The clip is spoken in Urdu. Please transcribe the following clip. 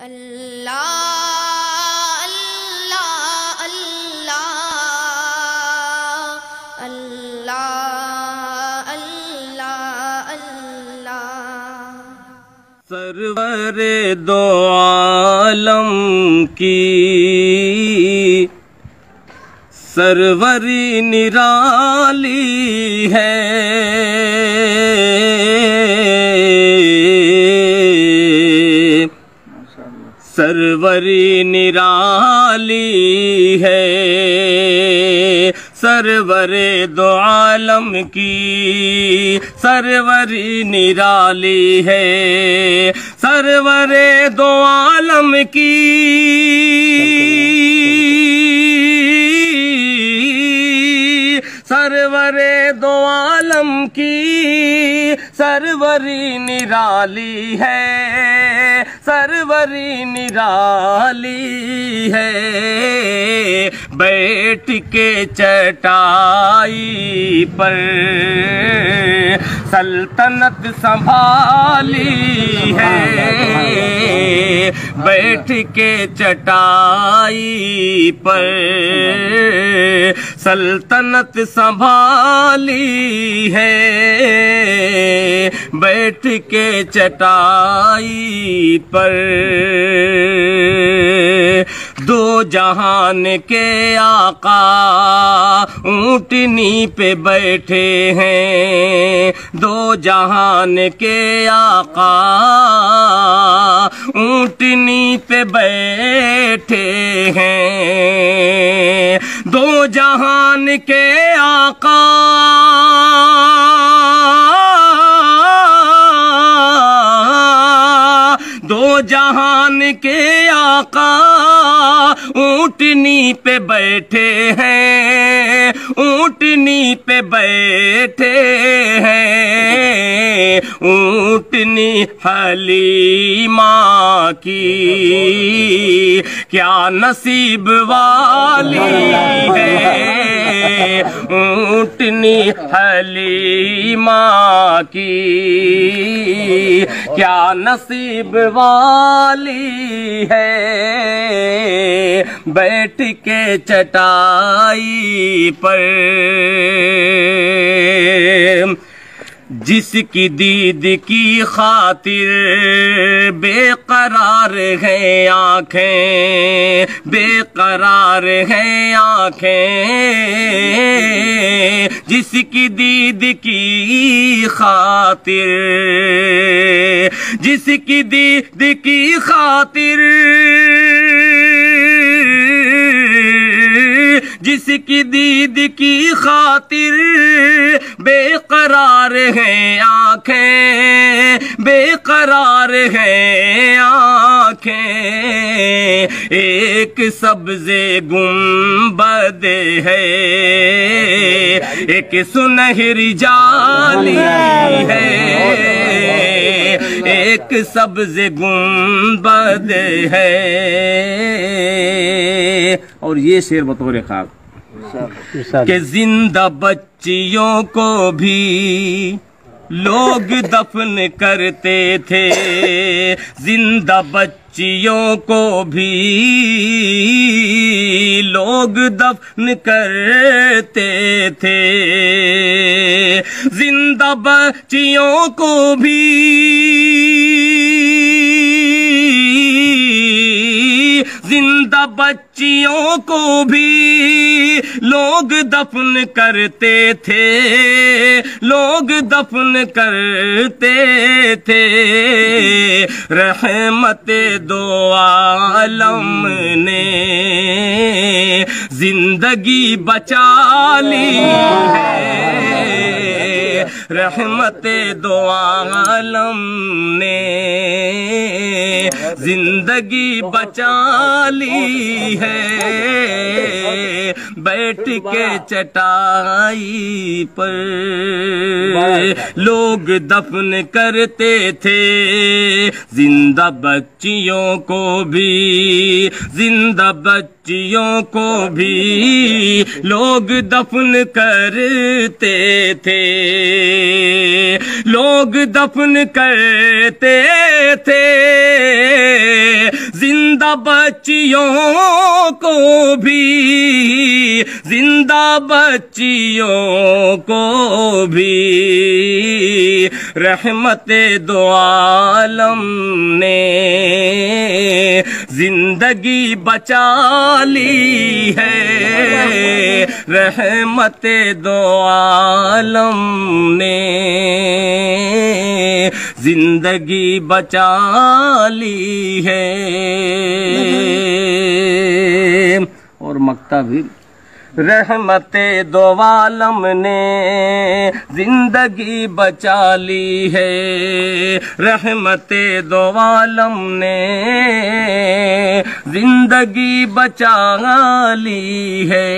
اللہ اللہ اللہ اللہ اللہ اللہ سرور دو عالم کی سروری نرالی ہے، سروری نرالی ہے، سرور دو عالم کی سروری نرالی ہے، سرور دو عالم کی سرور دو عالم کی سروری نرالی ہے، سروری نرالی ہے، بیٹھ کے چٹائی پر سلطنت سنبھالی ہے، بیٹھ کے چٹائی پر سلطنت سنبھالی ہے، بیٹھ کے چٹائی پر دو جہان کے آقا اونٹنی پہ بیٹھے ہیں، دو جہان کے آقا اونٹنی پہ بیٹھے ہیں، دو جہان کے آقا دو جہان کے آقا اونٹنی پہ بیٹھے ہیں، اونٹنی پہ بیٹھے ہیں، اونٹنی حلیمہ کی کیا نصیب والی ہے، اونٹنی حلیمہ کی کیا نصیب والی ہے، بیٹھ کے چٹائی پر جس کی دید کی خاطر بے قرار ہیں آنکھیں، بے قرار ہیں آنکھیں، جس کی دید کی خاطر، جس کی دید کی خاطر، جس کی دید کی خاطر بے قرار ہیں آنکھیں، بے قرار ہیں آنکھیں، ایک سبز گنبد ہے، ایک سنہری جالی ہے، ایک سبز گنبد ہے، اور یہ شعر بطور خاک کہ زندہ بچیوں کو بھی لوگ دفن کرتے تھے، زندہ بچیوں کو بھی لوگ دفن کرتے تھے، زندہ بچیوں کو بھی زندہ بچیوں کو بھی لوگ دفن کرتے تھے، لوگ دفن کرتے تھے، رحمت دو عالم نے زندگی بچا لی ہے، رحمت دو عالم نے زندگی بچا لی ہے، بیٹھ کے چٹائی پر لوگ دفن کرتے تھے، زندہ بچیوں کو بھی، زندہ بچیوں کو بھی لوگ دفن کرتے تھے، لوگ دفن کرتے تھے، زندہ بچیوں کو بھی، زندہ بچیوں کو بھی رحمت دو عالم نے زندگی بچا لی ہے، رحمت دو عالم نے زندگی بچا لی ہے۔ اور مکتا بھی رحمت دو عالم نے زندگی بچا لی ہے، رحمت دو عالم نے زندگی بچا لی ہے۔